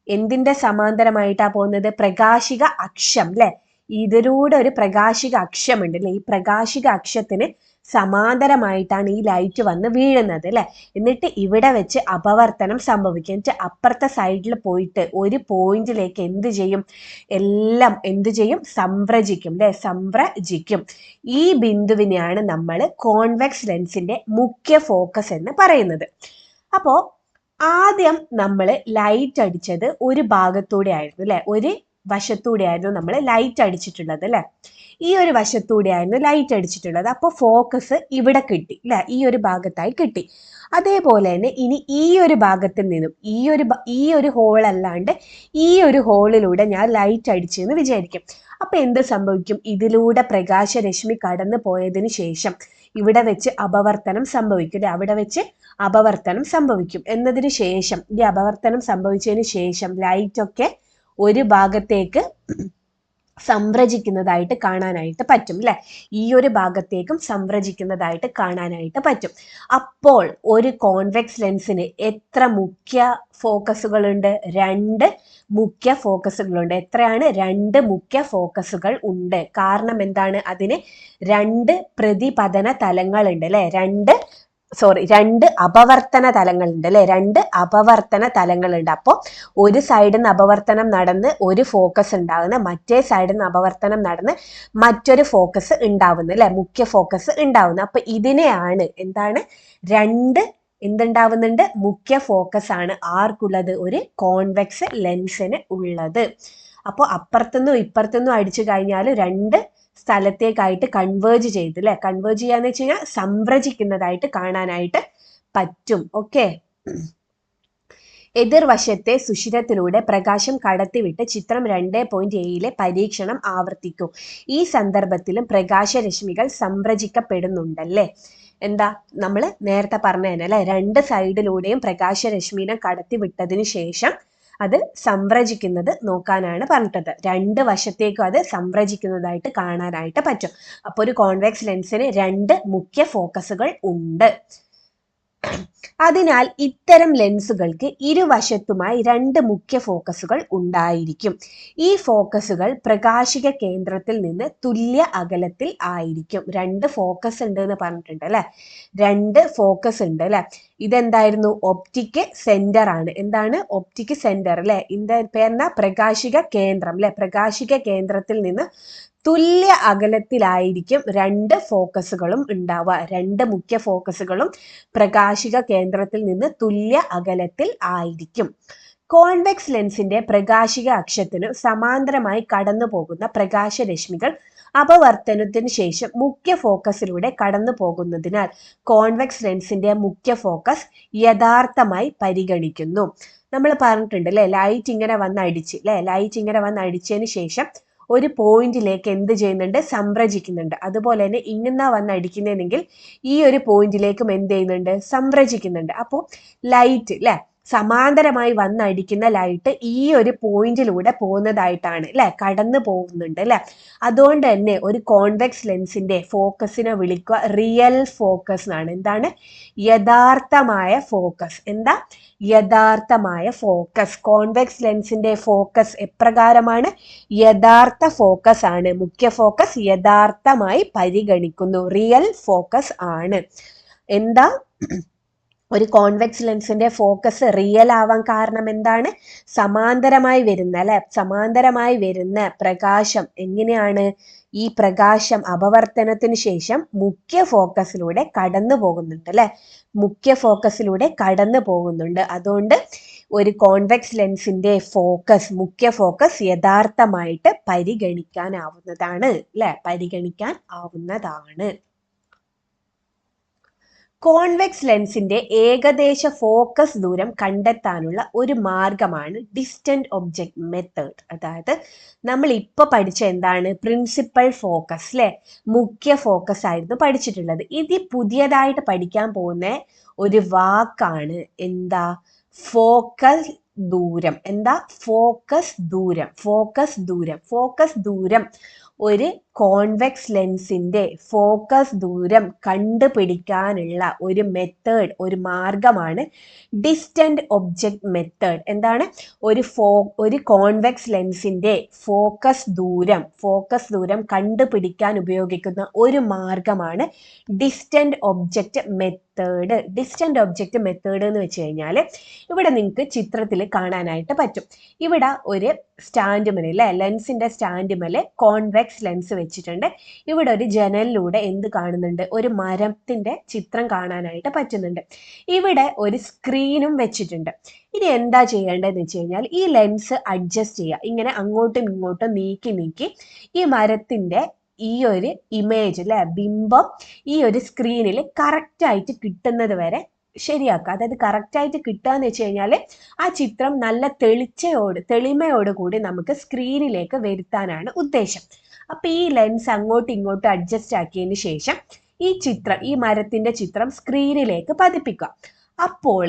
എന്തിന്റെ സമാന്തരമായിട്ടാ പോകുന്നത്? പ്രകാശിക അക്ഷം അല്ലെ. ഇതിലൂടെ ഒരു പ്രകാശിക അക്ഷമുണ്ട് അല്ലെ. ഈ പ്രകാശിക അക്ഷത്തിന് സമാന്തരമായിട്ടാണ് ഈ ലൈറ്റ് വന്ന് വീഴുന്നത് അല്ലെ. എന്നിട്ട് ഇവിടെ വെച്ച് അപവർത്തനം സംഭവിക്കും. എന്നിട്ട് അപ്പുറത്തെ സൈഡിൽ പോയിട്ട് ഒരു പോയിന്റിലേക്ക് എന്ത് ചെയ്യും? എല്ലാം എന്ത് ചെയ്യും? സംവ്രജിക്കും അല്ലെ, സംവ്രജിക്കും. ഈ ബിന്ദുവിനെയാണ് നമ്മൾ കോൺവെക്സ് ലെൻസിന്റെ മുഖ്യ ഫോക്കസ് എന്ന് പറയുന്നത്. അപ്പോ ആദ്യം നമ്മൾ ലൈറ്റ് അടിച്ചത് ഒരു ഭാഗത്തൂടെ ആയിരുന്നു അല്ലെ, ഒരു വശത്തൂടെ ആയിരുന്നു നമ്മൾ ലൈറ്റ് അടിച്ചിട്ടുള്ളത് അല്ലെ. ഈ ഒരു വശത്തൂടെ ആയിരുന്നു ലൈറ്റ് അടിച്ചിട്ടുള്ളത്. അപ്പോൾ ഫോക്കസ് ഇവിടെ കിട്ടി അല്ലെ, ഈ ഒരു ഭാഗത്തായി കിട്ടി. അതേപോലെ തന്നെ ഇനി ഈ ഒരു ഭാഗത്തിൽ നിന്നും ഈ ഒരു ഹോൾ അല്ലാണ്ട് ഈ ഒരു ഹോളിലൂടെ ഞാൻ ലൈറ്റ് അടിച്ചു എന്ന് വിചാരിക്കും. അപ്പൊ എന്ത് സംഭവിക്കും? ഇതിലൂടെ പ്രകാശരശ്മി കടന്നു പോയതിന് ശേഷം ഇവിടെ വെച്ച് അപവർത്തനം സംഭവിക്കും അല്ലെ. അവിടെ വെച്ച് അപവർത്തനം സംഭവിക്കും എന്നതിന് ശേഷം, ഈ അപവർത്തനം സംഭവിച്ചതിന് ശേഷം ലൈറ്റ് ഒക്കെ ഒരു ഭാഗത്തേക്ക് സംവ്രജിക്കുന്നതായിട്ട് കാണാനായിട്ട് പറ്റും അല്ലെ. ഈ ഒരു ഭാഗത്തേക്കും സംവ്രജിക്കുന്നതായിട്ട് കാണാനായിട്ട് പറ്റും. അപ്പോൾ ഒരു കോൺവെക്സ് ലെൻസിന് എത്ര മുഖ്യ ഫോക്കസുകളുണ്ട്? 2 മുഖ്യ ഫോക്കസുകളുണ്ട്. എത്രയാണ്? 2 മുഖ്യ ഫോക്കസുകൾ ഉണ്ട്. കാരണം എന്താണ്? അതിന് 2 പ്രതിപതന തലങ്ങളുണ്ട് അല്ലെ. 2 അപവർത്തന തലങ്ങളുണ്ട് അല്ലെ. 2 അപവർത്തന തലങ്ങളുണ്ട്. അപ്പോൾ ഒരു സൈഡിൽ നിന്ന് അപവർത്തനം നടന്ന് ഒരു ഫോക്കസ് ഉണ്ടാകുന്ന, മറ്റേ സൈഡിൽ നിന്ന് അപവർത്തനം നടന്ന് മറ്റൊരു ഫോക്കസ് ഉണ്ടാവുന്നു അല്ലെ, മുഖ്യ ഫോക്കസ് ഉണ്ടാവുന്നു. അപ്പൊ ഇതിനെയാണ് എന്താണ്? 2 എന്തുണ്ടാവുന്നുണ്ട്? മുഖ്യ ഫോക്കസ് ആണ് ആർക്കുള്ളത്? ഒരു കോൺവെക്സ് ലെൻസിന് ഉള്ളത്. അപ്പോൾ അപ്പുറത്തുനിന്നും ഇപ്പുറത്തുനിന്നും അടിച്ചു കഴിഞ്ഞാൽ 2 സ്ഥലത്തേക്കായിട്ട് കൺവേർജ് ചെയ്ത് അല്ലെ. കൺവേർജ് ചെയ്യാന്ന് വെച്ച് കഴിഞ്ഞാൽ സംവ്രജിക്കുന്നതായിട്ട് കാണാനായിട്ട് പറ്റും. ഓക്കെ. എതിർവശത്തെ സുഷിരത്തിലൂടെ പ്രകാശം കടത്തിവിട്ട് ചിത്രം 2.7 പരീക്ഷണം ആവർത്തിക്കൂ. ഈ സന്ദർഭത്തിലും പ്രകാശരശ്മികൾ സംവ്രജിക്കപ്പെടുന്നുണ്ടല്ലേ. എന്താ നമ്മൾ നേരത്തെ പറഞ്ഞതന്നെ അല്ലെ, 2 സൈഡിലൂടെയും പ്രകാശരശ്മിനെ കടത്തി വിട്ടതിന് ശേഷം അത് സംവ്രജിക്കുന്നത് നോക്കാനാണ് പറഞ്ഞിട്ടത്. 2 വശത്തേക്കും അത് സംവ്രജിക്കുന്നതായിട്ട് കാണാനായിട്ട് പറ്റും. അപ്പോൾ ഒരു കോൺവെക്സ് ലെൻസിന് 2 മുഖ്യ ഫോക്കസുകൾ ഉണ്ട്. അതിനാൽ ഇത്തരം ലെൻസുകൾക്ക് ഇരുവശത്തുമായി 2 മുഖ്യ ഫോക്കസുകൾ ഉണ്ടായിരിക്കും. ഈ ഫോക്കസുകൾ പ്രകാശിക കേന്ദ്രത്തിൽ നിന്ന് തുല്യ അകലത്തിൽ ആയിരിക്കും. 2 ഫോക്കസ് ഉണ്ട് എന്ന് പറഞ്ഞിട്ടുണ്ട് അല്ലെ. 2 ഫോക്കസ് ഉണ്ട് അല്ലെ. ഇതെന്തായിരുന്നു? ഒപ്റ്റിക് സെന്റർ ആണ്. എന്താണ്? ഒപ്റ്റിക് സെന്റർ അല്ലെ. ഇതിന്റെ പേരെന്താ? പ്രകാശിക കേന്ദ്രം അല്ലെ. പ്രകാശിക കേന്ദ്രത്തിൽ നിന്ന് തുല്യ അകലത്തിലായിരിക്കും 2 ഫോക്കസുകളും ഉണ്ടാവുക. 2 മുഖ്യ ഫോക്കസുകളും പ്രകാശിക കേന്ദ്രത്തിൽ നിന്ന് തുല്യ അകലത്തിൽ ആയിരിക്കും. കോൺവെക്സ് ലെൻസിന്റെ പ്രകാശിക അക്ഷത്തിന് സമാന്തരമായി കടന്നു പോകുന്ന പ്രകാശരശ്മികൾ അപവർത്തനത്തിന് ശേഷം മുഖ്യ ഫോക്കസിലൂടെ കടന്നു പോകുന്നതിനാൽ കോൺവെക്സ് ലെൻസിന്റെ മുഖ്യ ഫോക്കസ് യഥാർത്ഥമായി പരിഗണിക്കുന്നു. നമ്മൾ പറഞ്ഞിട്ടുണ്ട് അല്ലെ, ലൈറ്റ് ഇങ്ങനെ വന്ന് അടിച്ച് അല്ലെ, ലൈറ്റ് ഇങ്ങനെ വന്ന് അടിച്ചതിന് ശേഷം ഒരു പോയിന്റിലേക്ക് എന്ത് ചെയ്യുന്നുണ്ട്? സംവ്രജിക്കുന്നുണ്ട്. അതുപോലെ തന്നെ ഇങ്ങനെ വന്ന് അടിക്കുന്നതെങ്കിൽ ഈ ഒരു പോയിന്റിലേക്കും എന്ത് ചെയ്യുന്നുണ്ട്? സംവ്രജിക്കുന്നുണ്ട്. അപ്പോൾ ലൈറ്റ് അല്ലെ സമാന്തരമായി വന്നടിക്കുന്ന ലൈറ്റ് ഈ ഒരു പോയിന്റിലൂടെ പോകുന്നതായിട്ടാണ് അല്ലെ, കടന്നു പോകുന്നുണ്ട് അല്ലെ. അതുകൊണ്ട് തന്നെ ഒരു കോൺവെക്സ് ലെൻസിന്റെ ഫോക്കസിനെ വിളിക്കുക റിയൽ ഫോക്കസ് എന്നാണ്. എന്താണ്? യഥാർത്ഥമായ ഫോക്കസ്. എന്താ? യഥാർത്ഥമായ ഫോക്കസ്. കോൺവെക്സ് ലെൻസിന്റെ ഫോക്കസ് എപ്രകാരമാണ്? യഥാർത്ഥ ഫോക്കസ് ആണ്. മുഖ്യ ഫോക്കസ് യഥാർത്ഥമായി പരിഗണിക്കുന്നു, റിയൽ ഫോക്കസ് ആണ്. എന്താ? ഒരു കോൺവെക്സ് ലെൻസിന്റെ ഫോക്കസ് റിയൽ ആവാൻ കാരണം എന്താണ്? സമാന്തരമായി വരുന്ന അല്ലെ, സമാന്തരമായി വരുന്ന പ്രകാശം എങ്ങനെയാണ്? ഈ പ്രകാശം അപവർത്തനത്തിന് ശേഷം മുഖ്യ ഫോക്കസിലൂടെ കടന്നു പോകുന്നുണ്ട് അല്ലെ, മുഖ്യ ഫോക്കസിലൂടെ കടന്നു പോകുന്നുണ്ട്. അതുകൊണ്ട് ഒരു കോൺവെക്സ് ലെൻസിന്റെ ഫോക്കസ്, മുഖ്യ ഫോക്കസ് യഥാർത്ഥമായിട്ട് പരിഗണിക്കാനാവുന്നതാണ് അല്ലെ, പരിഗണിക്കാൻ ആവുന്നതാണ്. കോൺവെക്സ് ലെൻസിന്റെ ഏകദേശ ഫോക്കസ് ദൂരം കണ്ടെത്താനുള്ള ഒരു മാർഗമാണ് ഡിസ്റ്റന്റ് ഒബ്ജക്റ്റ് മെത്തേഡ്. അതായത് നമ്മൾ ഇപ്പൊ പഠിച്ച എന്താണ്? പ്രിൻസിപ്പൽ ഫോക്കസ് അല്ലെ, മുഖ്യ ഫോക്കസ് ആയിരുന്നു പഠിച്ചിട്ടുള്ളത്. ഇത് പുതിയതായിട്ട് പഠിക്കാൻ പോകുന്ന ഒരു വാക്കാണ് എന്താ? ഫോക്കൽ ദൂരം. എന്താ? ഫോക്കസ് ദൂരം. ഫോക്കസ് ദൂരം. ഫോക്കസ് ദൂരം ഒരു കോൺവെക്സ് ലെൻസിന്റെ ഫോക്കസ് ദൂരം കണ്ടുപിടിക്കാനുള്ള ഒരു മെത്തേഡ്, ഒരു മാർഗമാണ് ഡിസ്റ്റന്റ് ഒബ്ജക്റ്റ് മെത്തേഡ്. എന്താണ്? ഒരു കോൺവെക്സ് ലെൻസിന്റെ ഫോക്കസ് ദൂരം കണ്ടുപിടിക്കാൻ ഉപയോഗിക്കുന്ന ഒരു മാർഗമാണ് distant object method. Distant object method എന്ന് വെച്ച് കഴിഞ്ഞാൽ ഇവിടെ നിങ്ങൾക്ക് ചിത്രത്തിൽ കാണാനായിട്ട് പറ്റും. ഇവിടെ ഒരു സ്റ്റാൻഡുമേൽ അല്ലെ, ലെൻസിന്റെ സ്റ്റാൻഡുമേൽ കോൺവെക്സ് ലെൻസ് വെച്ചിട്ടുണ്ട്. ഇവിടെ ഒരു ജനലിലൂടെ എന്ത് കാണുന്നുണ്ട്? ഒരു മരത്തിന്റെ ചിത്രം കാണാനായിട്ട് പറ്റുന്നുണ്ട്. ഇവിടെ ഒരു സ്ക്രീനും വെച്ചിട്ടുണ്ട്. ഇനി എന്താ ചെയ്യേണ്ടതെന്ന് വെച്ച് കഴിഞ്ഞാൽ ഈ ലെൻസ് അഡ്ജസ്റ്റ് ചെയ്യുക. ഇങ്ങനെ അങ്ങോട്ടും ഇങ്ങോട്ടും നീക്കി ഈ മരത്തിന്റെ ഈ ഒരു ഇമേജ് അല്ലെ, ബിംബം ഈ ഒരു സ്ക്രീനിൽ കറക്റ്റായിട്ട് കിട്ടുന്നത് വരെ ശരിയാക്കുക. അതായത് കറക്റ്റായിട്ട് കിട്ടുക എന്ന് വെച്ച് കഴിഞ്ഞാൽ ആ ചിത്രം നല്ല തെളിമയോട് കൂടി നമുക്ക് സ്ക്രീനിലേക്ക് വരുത്താനാണ് ഉദ്ദേശം. അപ്പൊ ഈ ലെൻസ് അങ്ങോട്ടും ഇങ്ങോട്ടും അഡ്ജസ്റ്റ് ആക്കിയതിന് ശേഷം ഈ മരത്തിന്റെ ചിത്രം സ്ക്രീനിലേക്ക് പതിപ്പിക്കുക. അപ്പോൾ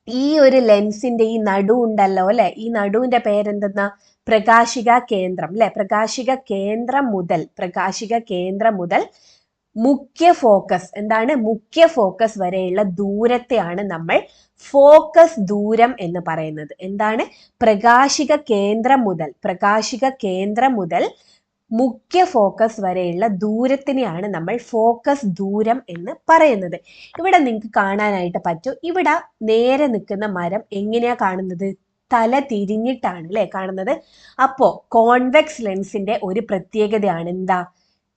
ഈ ഒരു ലെൻസിന്റെ ഈ നടു ഉണ്ടല്ലോ അല്ലെ, ഈ നടുവിന്റെ പേരെന്തെന്നാ? പ്രകാശിക കേന്ദ്രം അല്ലെ. പ്രകാശിക കേന്ദ്രം മുതൽ മുഖ്യ ഫോക്കസ്, എന്താണ്? മുഖ്യ ഫോക്കസ് വരെയുള്ള ദൂരത്തെയാണ് നമ്മൾ ഫോക്കസ് ദൂരം എന്ന് പറയുന്നത്. എന്താണ്? പ്രകാശിക കേന്ദ്രം മുതൽ മുഖ്യ ഫോക്കസ് വരെയുള്ള ദൂരത്തിനെയാണ് നമ്മൾ ഫോക്കസ് ദൂരം എന്ന് പറയുന്നത്. ഇവിടെ നിങ്ങൾക്ക് കാണാനായിട്ട് പറ്റും. ഇവിടെ നേരെ നിൽക്കുന്ന മരം എങ്ങനെയാ കാണുന്നത്? തല തിരിഞ്ഞിട്ടാണ് അല്ലെ കാണുന്നത്. അപ്പോ കോൺവെക്സ് ലെൻസിന്റെ ഒരു പ്രത്യേകതയാണ് എന്താ?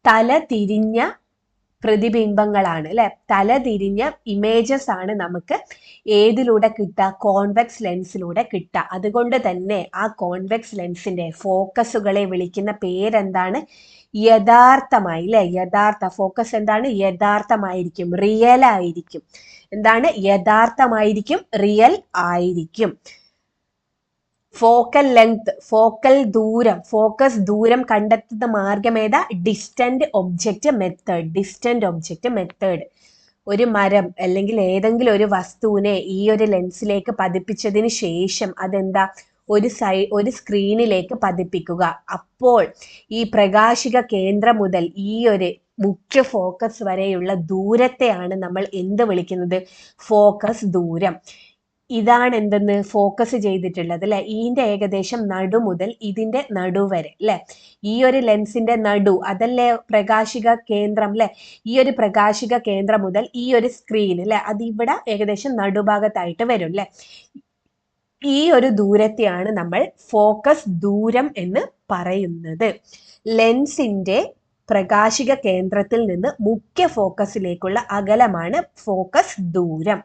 തല തിരിഞ്ഞ പ്രതിബിംബങ്ങളാണ് അല്ലെ, തലതിരിഞ്ഞ ഇമേജസ് ആണ് നമുക്ക് ഏതിലൂടെ കിട്ടുക? കോൺവെക്സ് ലെൻസിലൂടെ കിട്ടുക. അതുകൊണ്ട് തന്നെ ആ കോൺവെക്സ് ലെൻസിന്റെ ഫോക്കസുകളെ വിളിക്കുന്ന പേരെന്താണ്? യഥാർത്ഥമായി അല്ലെ. യഥാർത്ഥ ഫോക്കസ് എന്താണ്? യഥാർത്ഥമായിരിക്കും, റിയൽ ആയിരിക്കും. എന്താണ്? യഥാർത്ഥമായിരിക്കും, റിയൽ ആയിരിക്കും. ഫോക്കൽ ലെങ്ത്, ഫോക്കസ് ദൂരം കണ്ടെത്തുന്ന മാർഗം ഏതാ? Distant object method. ഒരു മരം അല്ലെങ്കിൽ ഏതെങ്കിലും ഒരു വസ്തുവിനെ ഈ ഒരു ലെൻസിലേക്ക് പതിപ്പിച്ചതിന് ശേഷം അതെന്താ? ഒരു സ്ക്രീനിലേക്ക് പതിപ്പിക്കുക. അപ്പോൾ ഈ പ്രകാശിക കേന്ദ്രം മുതൽ ഈ ഒരു മുഖ്യ ഫോക്കസ് വരെയുള്ള ദൂരത്തെയാണ് നമ്മൾ എന്ത് വിളിക്കുന്നത്? ഫോക്കസ് ദൂരം. ഇതാണ് എന്തെന്ന് ഫോക്കസ് ചെയ്തിട്ടുള്ളത് അല്ലെ. ഇതിന്റെ ഏകദേശം നടു മുതൽ ഇതിന്റെ നടു വരെ അല്ലെ. ഈ ഒരു ലെൻസിന്റെ നടു അതല്ലേ പ്രകാശിക കേന്ദ്രം അല്ലെ. ഈ ഒരു പ്രകാശിക കേന്ദ്രം മുതൽ ഈ ഒരു സ്ക്രീൻ അല്ലെ, അത് ഇവിടെ ഏകദേശം നടുഭാഗത്തായിട്ട് വരും അല്ലെ. ഈ ഒരു ദൂരത്തെയാണ് നമ്മൾ ഫോക്കസ് ദൂരം എന്ന് പറയുന്നത്. ലെൻസിന്റെ പ്രകാശിക കേന്ദ്രത്തിൽ നിന്ന് മുഖ്യ ഫോക്കസിലേക്കുള്ള അകലമാണ് ഫോക്കസ് ദൂരം.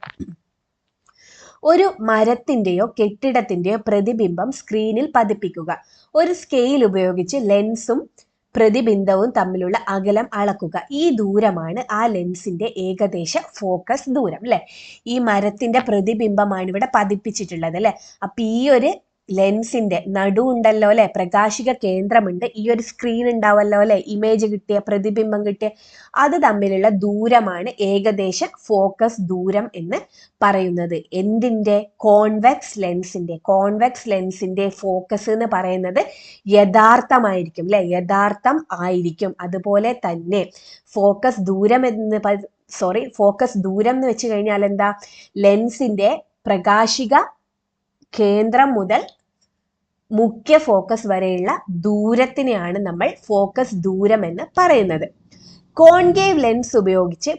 ഒരു മരത്തിന്റെയോ കെട്ടിടത്തിന്റെയോ പ്രതിബിംബം സ്ക്രീനിൽ പതിപ്പിക്കുക. ഒരു സ്കെയിൽ ഉപയോഗിച്ച് ലെൻസും പ്രതിബിംബവും തമ്മിലുള്ള അകലം അളക്കുക. ഈ ദൂരമാണ് ആ ലെൻസിന്റെ ഏകദേശ ഫോക്കസ് ദൂരം അല്ലെ. ഈ മരത്തിന്റെ പ്രതിബിംബമാണ് ഇവിടെ പതിപ്പിച്ചിട്ടുള്ളത് അല്ലെ. അപ്പൊ ഈ ഒരു ലെൻസിന്റെ നടു ഉണ്ടല്ലോ അല്ലെ, പ്രകാശിക കേന്ദ്രമുണ്ട്, ഈ ഒരു സ്ക്രീൻ ഉണ്ടാവല്ലോ അല്ലെ, ഇമേജ് കിട്ടിയ പ്രതിബിംബം കിട്ടിയ അത് തമ്മിലുള്ള ദൂരമാണ് ഏകദേശ ഫോക്കസ് ദൂരം എന്ന് പറയുന്നത്. എന്തിന്റെ? കോൺവെക്സ് ലെൻസിന്റെ ഫോക്കസ് എന്ന് പറയുന്നത് യഥാർത്ഥമായിരിക്കും അല്ലെ, യഥാർത്ഥം ആയിരിക്കും. അതുപോലെ തന്നെ ഫോക്കസ് ദൂരം എന്ന് വെച്ച് കഴിഞ്ഞാൽ എന്താ? ലെൻസിന്റെ പ്രകാശിക കേന്ദ്രം മുതൽ മുഖ്യ ഫോക്കസ് വരെയുള്ള ദൂരത്തിനെയാണ് നമ്മൾ ഫോക്കസ് ദൂരം എന്ന് പറയുന്നത്. കോൺകേവ് ലെൻസ് ഉപയോഗിച്ച്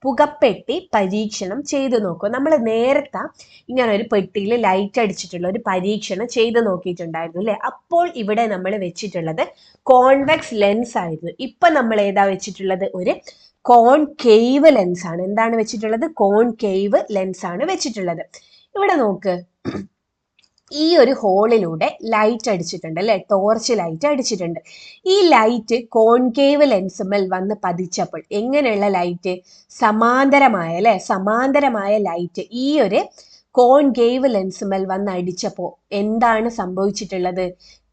പുകപ്പെട്ടി പരീക്ഷണം ചെയ്തു നോക്കും. നമ്മൾ നേരത്തെ ഇങ്ങനെ ഒരു പെട്ടിയിൽ ലൈറ്റ് അടിച്ചിട്ടുള്ള ഒരു പരീക്ഷണം ചെയ്തു നോക്കിയിട്ടുണ്ടായിരുന്നു അല്ലെ. അപ്പോൾ ഇവിടെ നമ്മൾ വെച്ചിട്ടുള്ളത് കോൺവെക്സ് ലെൻസ് ആയിരുന്നു. ഇപ്പൊ നമ്മൾ ഏതാ വെച്ചിട്ടുള്ളത്? ഒരു കോൺകേവ് ലെൻസ് ആണ്. എന്താണ് വെച്ചിട്ടുള്ളത്? കോൺകേവ് ലെൻസ് ആണ് വെച്ചിട്ടുള്ളത്. ഇവിടെ നോക്ക്, ഈ ഒരു ഹോളിലൂടെ ലൈറ്റ് അടിച്ചിട്ടുണ്ട് അല്ലെ, ടോർച്ച് ലൈറ്റ് അടിച്ചിട്ടുണ്ട്. ഈ ലൈറ്റ് കോൺകേവ് ലെൻസുമേൽ വന്ന് പതിച്ചപ്പോൾ എങ്ങനെയുള്ള ലൈറ്റ്? സമാന്തരമായ ലൈറ്റ് ഈ ഒരു കോൺകേവ് ലെൻസുമേൽ വന്ന് അടിച്ചപ്പോൾ എന്താണ് സംഭവിച്ചിട്ടുള്ളത്?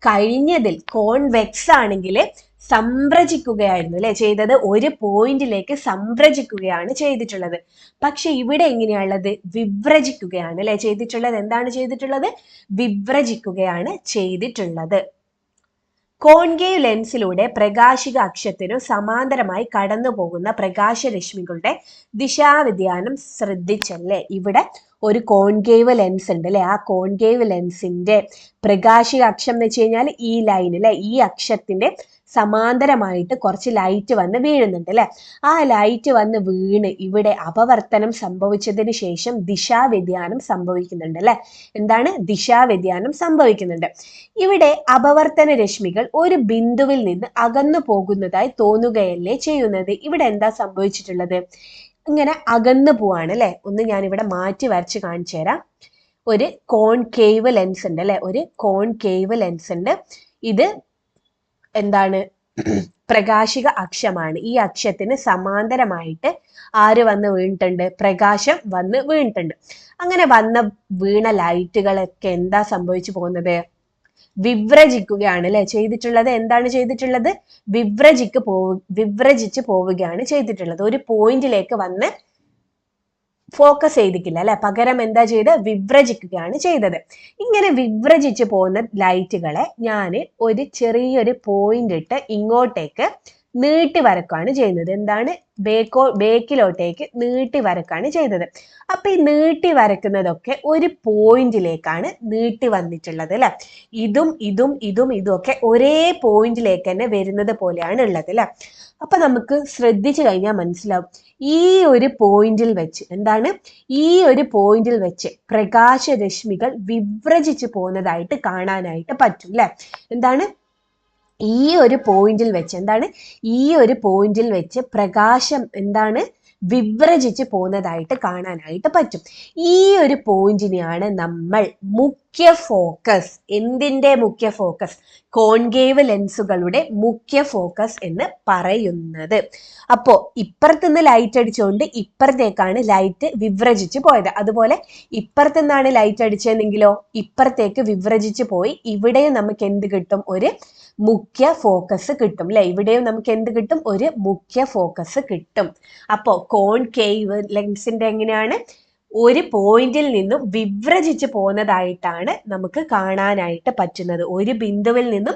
കഴിഞ്ഞതിൽ കോൺവെക്സ് ആണെങ്കിൽ സംഭ്രജിക്കുകയായിരുന്നു അല്ലെ ചെയ്തത്, ഒരു പോയിന്റിലേക്ക് സംഭ്രജിക്കുകയാണ് ചെയ്തിട്ടുള്ളത്. പക്ഷെ ഇവിടെ എങ്ങനെയാണുള്ളത്? വിഭ്രജിക്കുകയാണ് അല്ലെ ചെയ്തിട്ടുള്ളത്. എന്താണ് ചെയ്തിട്ടുള്ളത്? വിഭ്രജിക്കുകയാണ് ചെയ്തിട്ടുള്ളത്. കോൺകേവ് ലെൻസിലൂടെ പ്രകാശിക അക്ഷത്തിനു സമാന്തരമായി കടന്നു പോകുന്ന പ്രകാശരശ്മികളുടെ ദിശാവ്യതിയാനം ശ്രദ്ധിച്ചല്ലേ. ഇവിടെ ഒരു കോൺകേവ് ലെൻസ് ഉണ്ട് അല്ലെ, ആ കോൺകേവ് ലെൻസിന്റെ പ്രകാശിക അക്ഷം എന്ന് വെച്ച് കഴിഞ്ഞാൽ ഈ ലൈൻ അല്ലെ, ഈ അക്ഷത്തിന്റെ സമാന്തരമായിട്ട് കുറച്ച് ലൈറ്റ് വന്ന് വീഴുന്നുണ്ട് അല്ലെ. ആ ലൈറ്റ് വന്ന് വീണ് ഇവിടെ അപവർത്തനം സംഭവിച്ചതിന് ശേഷം ദിശാവ്യതിയാനം സംഭവിക്കുന്നുണ്ട് അല്ലെ. എന്താണ്? ദിശാവ്യതിയാനം സംഭവിക്കുന്നുണ്ട്. ഇവിടെ അപവർത്തന രശ്മികൾ ഒരു ബിന്ദുവിൽ നിന്ന് അകന്നു പോകുന്നതായി തോന്നുകയല്ലേ ചെയ്യുന്നത്. ഇവിടെ എന്താ സംഭവിച്ചിട്ടുള്ളത്? ഇങ്ങനെ അകന്നു പോവാണ് അല്ലെ. ഒന്ന് ഞാനിവിടെ മാറ്റി വരച്ച് കാണിച്ചു തരാം. ഒരു കോൺകേവ് ലെൻസ് ഉണ്ട് അല്ലെ, ഒരു കോൺകേവ് ലെൻസ് ഉണ്ട്. ഇത് എന്താണ്? പ്രകാശിക അക്ഷമാണ്. ഈ അക്ഷത്തിന് സമാന്തരമായിട്ട് ആര് വന്ന് വീണിട്ടുണ്ട്? പ്രകാശം വന്ന് വീണിട്ടുണ്ട്. അങ്ങനെ വീണ ലൈറ്റുകളൊക്കെ എന്താ സംഭവിച്ചു പോകുന്നത്? വിഭ്രജിക്കുകയാണ് അല്ലെ ചെയ്തിട്ടുള്ളത്. എന്താണ് ചെയ്തിട്ടുള്ളത്? വിഭ്രജിച്ച് പോവുകയാണ് ചെയ്തിട്ടുള്ളത്. ഒരു പോയിന്റിലേക്ക് വന്ന് ഫോക്കസ് ചെയ്തിട്ടില്ല അല്ലെ, പകരം എന്താ ചെയ്ത്? വിഭ്രജിക്കുകയാണ് ചെയ്തത്. ഇങ്ങനെ വിഭ്രജിച്ച് പോകുന്ന ലൈറ്റുകളെ ഞാൻ ഒരു ചെറിയൊരു പോയിന്റ് ഇട്ട് ഇങ്ങോട്ടേക്ക് നീട്ടി വരക്കുകയാണ് ചെയ്യുന്നത്. എന്താണ്? ബേക്കിലോട്ടേക്ക് നീട്ടി വരക്കാണ് ചെയ്തത്. അപ്പൊ ഈ നീട്ടി വരക്കുന്നതൊക്കെ ഒരു പോയിന്റിലേക്കാണ് നീട്ടി വന്നിട്ടുള്ളത് അല്ലെ. ഇതും ഒക്കെ ഒരേ പോയിന്റിലേക്ക് തന്നെ വരുന്നത് പോലെയാണ് ഉള്ളത് അല്ലെ. അപ്പൊ നമുക്ക് ശ്രദ്ധിച്ചു കഴിഞ്ഞാൽ മനസ്സിലാവും, ഈ ഒരു പോയിന്റിൽ വെച്ച് എന്താണ്? ഈ ഒരു പോയിന്റിൽ വെച്ച് പ്രകാശരശ്മികൾ വിഭ്രജിച്ച് പോകുന്നതായിട്ട് കാണാനായിട്ട് പറ്റും അല്ലെ. എന്താണ്? ഈ ഒരു പോയിന്റിൽ വെച്ച് എന്താണ്? ഈ ഒരു പോയിന്റിൽ വെച്ച് പ്രകാശം എന്താണ്? വിഭ്രജിച്ച് പോകുന്നതായിട്ട് കാണാനായിട്ട് പറ്റും. ഈ ഒരു പോയിന്റിനെയാണ് നമ്മൾ മുഖ്യ ഫോക്കസ്. എന്തിന്റെ മുഖ്യ ഫോക്കസ്? കോൺകേവ് ലെൻസുകളുടെ മുഖ്യ ഫോക്കസ് എന്ന് പറയുന്നത്. അപ്പോ ഇപ്പുറത്തുനിന്ന് ലൈറ്റ് അടിച്ചുകൊണ്ട് ഇപ്പുറത്തേക്കാണ് ലൈറ്റ് വിഭ്രജിച്ച് പോയത്. അതുപോലെ ഇപ്പുറത്തുനിന്നാണ് ലൈറ്റ് അടിച്ചതെങ്കിലോ ഇപ്പുറത്തേക്ക് വിഭ്രജിച്ച് പോയി. ഇവിടെയും നമുക്ക് എന്ത് കിട്ടും? ഒരു മുഖ്യ ഫോക്കസ് കിട്ടും അല്ലെ. ഇവിടെയും നമുക്ക് എന്ത് കിട്ടും? ഒരു മുഖ്യ ഫോക്കസ് കിട്ടും. അപ്പോ കോൺകേവ് ലെൻസിന്റെ എങ്ങനെയാണ്? ഒരു പോയിന്റിൽ നിന്നും വിഭ്രജിച്ച് പോകുന്നതായിട്ടാണ് നമുക്ക് കാണാനായിട്ട് പറ്റുന്നത്. ഒരു ബിന്ദുവിൽ നിന്നും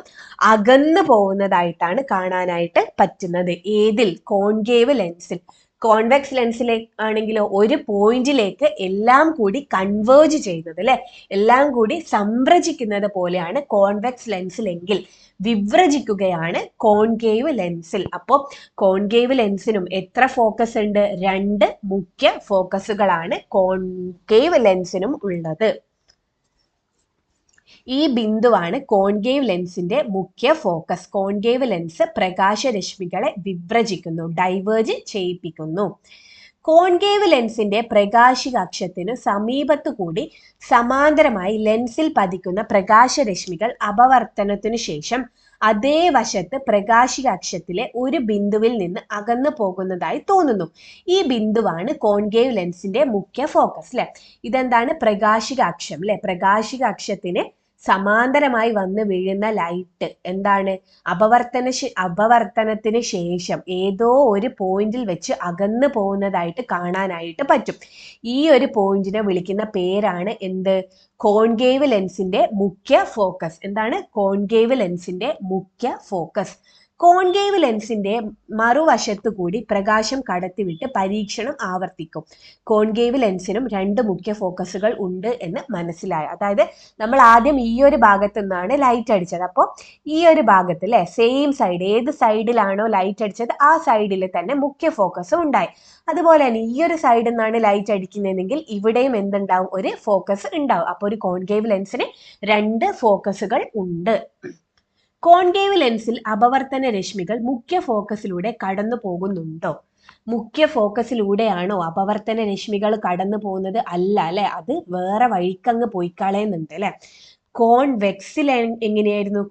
അകന്നു പോകുന്നതായിട്ടാണ് കാണാനായിട്ട് പറ്റുന്നത്. ഏതിൽ? കോൺകേവ് ലെൻസിൽ. കോൺവെക്സ് ലെൻസിലെ ആണെങ്കിലോ ഒരു പോയിന്റിലേക്ക് എല്ലാം കൂടി കൺവേർജ് ചെയ്യുന്നത് അല്ലെ, എല്ലാം കൂടി സംഭ്രജിക്കുന്നത് പോലെയാണ് കോൺവെക്സ് ലെൻസിലെങ്കിൽ വിഭ്രജിക്കുകയാണ് കോൺകേവ് ലെൻസിൽ. അപ്പോൾ കോൺകേവ് ലെൻസിനും എത്ര ഫോക്കസ് ഉണ്ട്? 2 മുഖ്യ ഫോക്കസുകളാണ് കോൺകേവ് ലെൻസിനും ഉള്ളത്. ഈ ബിന്ദുവാണ് കോൺകേവ് ലെൻസിന്റെ മുഖ്യ ഫോക്കസ്. കോൺകേവ് ലെൻസ് പ്രകാശരശ്മികളെ വിഭ്രജിക്കുന്നു, ഡൈവേർജ് ചെയ്യിപ്പിക്കുന്നു. കോൺകേവ് ലെൻസിന്റെ പ്രകാശിക അക്ഷത്തിന് സമീപത്തു കൂടി സമാന്തരമായി ലെൻസിൽ പതിക്കുന്ന പ്രകാശരശ്മികൾ അപവർത്തനത്തിനു ശേഷം അതേ വശത്ത് പ്രകാശിക അക്ഷത്തിലെ ഒരു ബിന്ദുവിൽ നിന്ന് അകന്നു പോകുന്നതായി തോന്നുന്നു. ഈ ബിന്ദുവാണ് കോൺകേവ് ലെൻസിന്റെ മുഖ്യ ഫോക്കസ് അല്ലെ. ഇതെന്താണ്? പ്രകാശിക അക്ഷം അല്ലെ. പ്രകാശിക അക്ഷത്തിന് സമാന്തരമായി വന്ന് വീഴുന്ന ലൈറ്റ് എന്താണ്, അപവർത്തനത്തിന് ശേഷം ഏതോ ഒരു പോയിന്റിൽ വെച്ച് അകന്നു പോകുന്നതായിട്ട് കാണാനായിട്ട് പറ്റും. ഈ ഒരു പോയിന്റിനെ വിളിക്കുന്ന പേരാണ് എന്ത്, കോൺകേവ് ലെൻസിന്റെ മുഖ്യ ഫോക്കസ്. എന്താണ്, കോൺകേവ് ലെൻസിന്റെ മുഖ്യ ഫോക്കസ്. കോൺകേവ് ലെൻസിന്റെ മറുവശത്തു കൂടി പ്രകാശം കടത്തിവിട്ട് പരീക്ഷണം ആവർത്തിക്കും. കോൺകേവ് ലെൻസിനും 2 മുഖ്യ ഫോക്കസുകൾ ഉണ്ട് എന്ന് മനസ്സിലായി. അതായത് നമ്മൾ ആദ്യം ഈ ഒരു ഭാഗത്തു നിന്നാണ് ലൈറ്റ് അടിച്ചത്. അപ്പോൾ ഈ ഒരു ഭാഗത്ത് അല്ലെ, സെയിം സൈഡ്, ഏത് സൈഡിലാണോ ലൈറ്റ് അടിച്ചത് ആ സൈഡിൽ തന്നെ മുഖ്യ ഫോക്കസും ഉണ്ടായി. അതുപോലെ തന്നെ ഈ ഒരു സൈഡിൽ നിന്നാണ് ലൈറ്റ് അടിക്കുന്നതെങ്കിൽ ഇവിടെയും എന്തുണ്ടാവും, ഒരു ഫോക്കസ് ഉണ്ടാവും. അപ്പോൾ ഒരു കോൺകേവ് ലെൻസിന് 2 ഫോക്കസുകൾ ഉണ്ട്. കോൺകേവ് ലെൻസിൽ അപവർത്തന രശ്മികൾ മുഖ്യ ഫോക്കസിലൂടെ കടന്നു പോകുന്നുണ്ടോ? മുഖ്യ ഫോക്കസിലൂടെയാണോ അപവർത്തന രശ്മികൾ കടന്നു പോകുന്നത്? അല്ല അല്ലെ, അത് വേറെ വഴിക്കങ്ങ് പോയി കളയുന്നുണ്ട് അല്ലെ. കോൺവെക്സിൽ എങ്ങനെയായിരുന്നു,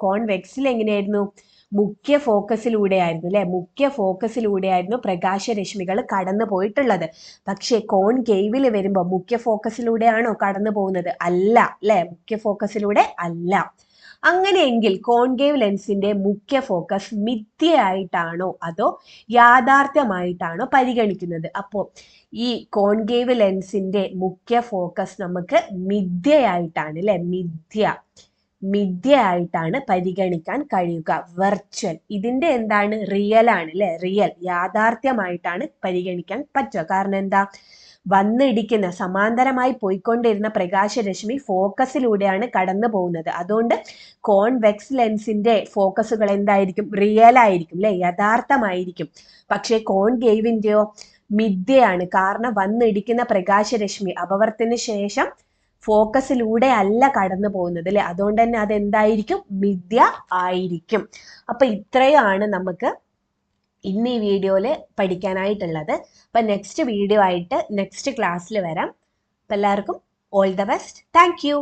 മുഖ്യ ഫോക്കസിലൂടെയായിരുന്നു അല്ലെ, മുഖ്യ ഫോക്കസിലൂടെയായിരുന്നു പ്രകാശരശ്മികൾ കടന്നു പോയിട്ടുള്ളത്. പക്ഷേ കോൺകേവിൽ വരുമ്പോൾ മുഖ്യ ഫോക്കസിലൂടെയാണോ കടന്നു പോകുന്നത്? അല്ല അല്ലെ, മുഖ്യ ഫോക്കസിലൂടെ അല്ല. അങ്ങനെയെങ്കിൽ കോൺകേവ് ലെൻസിന്റെ മുഖ്യ ഫോക്കസ് മിഥ്യയായിട്ടാണോ അതോ യാഥാർത്ഥ്യമായിട്ടാണോ പരിഗണിക്കുന്നത്? അപ്പോൾ ഈ കോൺകേവ് ലെൻസിന്റെ മുഖ്യ ഫോക്കസ് നമുക്ക് മിഥ്യയായിട്ടാണ് അല്ലെ, മിഥ്യയായിട്ടാണ് പരിഗണിക്കാൻ കഴിയുക. വെർച്വൽ, ഇതിന്റെ എന്താണ്, റിയൽ ആണ് അല്ലെ, റിയൽ, യാഥാർത്ഥ്യമായിട്ടാണ് പരിഗണിക്കാൻ പറ്റുക. കാരണം എന്താ, വന്നിടിക്കുന്ന സമാന്തരമായി പോയിക്കൊണ്ടിരുന്ന പ്രകാശരശ്മി ഫോക്കസിലൂടെയാണ് കടന്നു പോകുന്നത്. അതുകൊണ്ട് കോൺവെക്സ് ലെൻസിന്റെ ഫോക്കസുകൾ എന്തായിരിക്കും, റിയൽ ആയിരിക്കും അല്ലെ, യഥാർത്ഥമായിരിക്കും. പക്ഷെ കോൺകേവിന്റെയോ മിഥ്യയാണ്. കാരണം വന്നിടിക്കുന്ന പ്രകാശരശ്മി അപവർത്തന ശേഷം ഫോക്കസിലൂടെ അല്ല കടന്നു പോകുന്നത് അല്ലെ, അതുകൊണ്ട് തന്നെ അതെന്തായിരിക്കും, മിഥ്യ ആയിരിക്കും. അപ്പൊ ഇത്രയാണ് നമുക്ക് ഇന്ന് ഈ വീഡിയോയിൽ പഠിക്കാനായിട്ടുള്ളത്. അപ്പം നെക്സ്റ്റ് വീഡിയോ ആയിട്ട് നെക്സ്റ്റ് ക്ലാസ്സിൽ വരാം. അപ്പം എല്ലാവർക്കും all the best. Thank you.